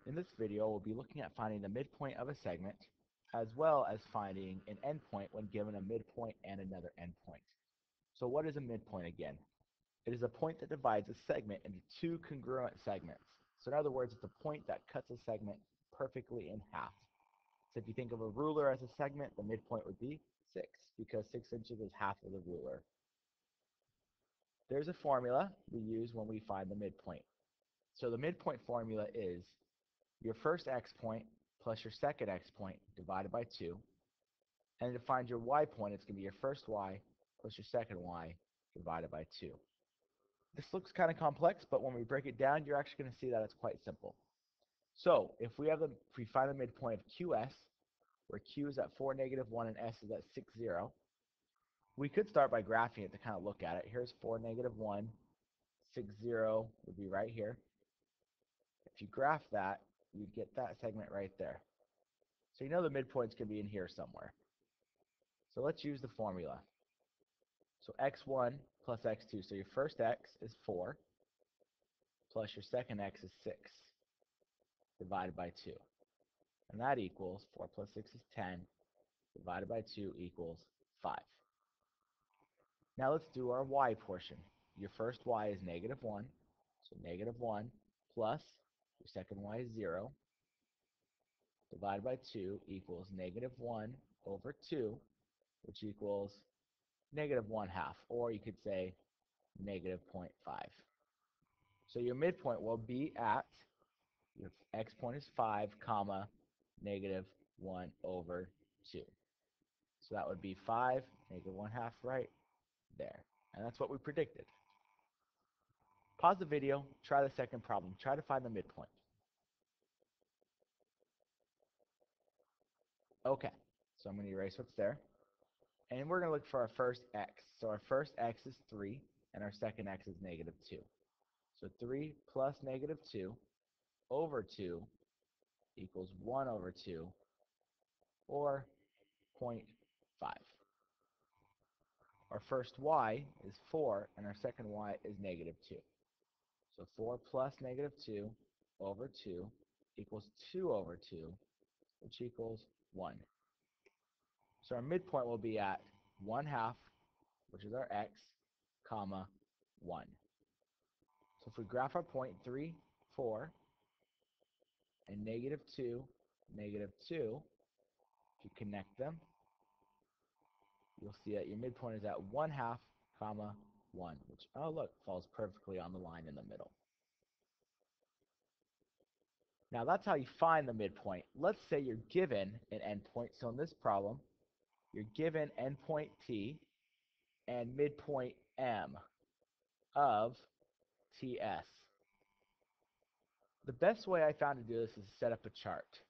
In this video, we'll be looking at finding the midpoint of a segment, as well as finding an endpoint when given a midpoint and another endpoint. So what is a midpoint again? It is a point that divides a segment into two congruent segments. So in other words, it's a point that cuts a segment perfectly in half. So if you think of a ruler as a segment, the midpoint would be 6, because 6 inches is half of the ruler. There's a formula we use when we find the midpoint. So the midpoint formula is your first x point plus your second x point divided by 2. And to find your y point, it's going to be your first y plus your second y divided by 2. This looks kind of complex, but when we break it down, you're actually going to see that it's quite simple. So if we find the midpoint of QS, where Q is at 4, -1, and S is at 6, 0, we could start by graphing it to kind of look at it. Here's 4, -1, 6, 0 would be right here. If you graph that, you'd get that segment right there. So you know the midpoint's going to be in here somewhere. So let's use the formula. So x1 plus x2. So your first x is 4 plus your second x is 6 divided by 2. And that equals 4 plus 6 is 10 divided by 2 equals 5. Now let's do our y portion. Your first y is -1. So -1 plus your second y is 0 divided by 2 equals -1 over 2, which equals -1/2, or you could say -0.5. So your midpoint will be at, your x point is 5, comma, -1 over 2. So that would be 5, -1/2 right there. And that's what we predicted. Pause the video, try the second problem. Try to find the midpoint. Okay, so I'm going to erase what's there. And we're going to look for our first x. So our first x is 3, and our second x is -2. So 3 plus -2 over 2 equals 1 over 2, or 0.5. Our first y is 4, and our second y is -2. So 4 plus -2 over 2 equals 2 over 2, which equals 1. So our midpoint will be at 1/2, which is our x, comma, 1. So if we graph our point 3, 4, and -2, -2, if you connect them, you'll see that your midpoint is at 1/2, comma, 1, which, oh look, falls perfectly on the line in the middle. Now that's how you find the midpoint. Let's say you're given an endpoint. So in this problem, you're given endpoint T and midpoint M of TS. The best way I found to do this is to set up a chart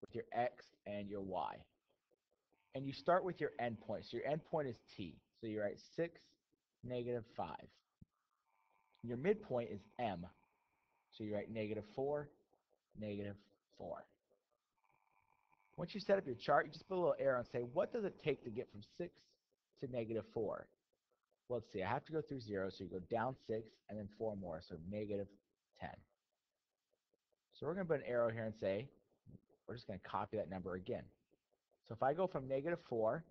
with your X and your Y. And you start with your endpoint. So your endpoint is T. So you write 6, -5. Your midpoint is M. So you write -4, -4. Once you set up your chart, you just put a little arrow and say, what does it take to get from 6 to -4? Well, let's see. I have to go through 0, so you go down 6 and then 4 more, so -10. So we're going to put an arrow here and say, we're just going to copy that number again. So if I go from -4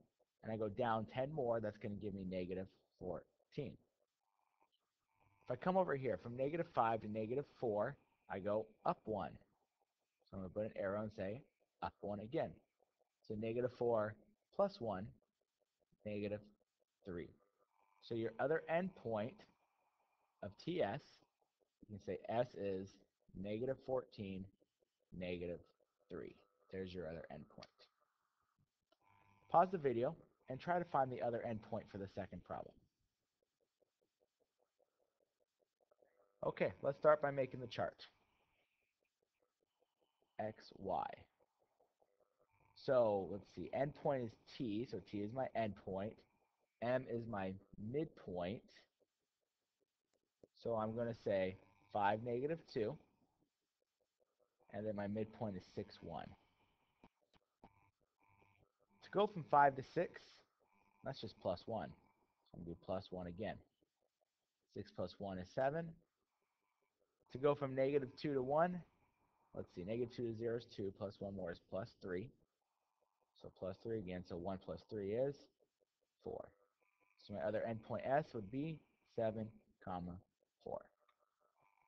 and I go down 10 more, that's going to give me -14. If I come over here from -5 to -4, I go up 1. So I'm going to put an arrow and say up 1 again. So -4 plus 1, -3. So your other endpoint of TS, you can say S is -14, -3. There's your other endpoint. Pause the video and try to find the other endpoint for the second problem. Okay, let's start by making the chart. X, Y. So let's see, endpoint is T, so T is my endpoint. M is my midpoint. So I'm going to say 5, -2. And then my midpoint is 6, 1. To go from 5 to 6, that's just plus 1. So I'm going to do plus 1 again. 6 plus 1 is 7. To go from -2 to 1, Let's see, negative 2 to 0 is 2, plus 1 more is plus 3. So plus 3 again, so 1 plus 3 is 4. So my other endpoint S would be 7, comma, 4.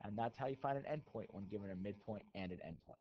And that's how you find an endpoint when given a midpoint and an endpoint.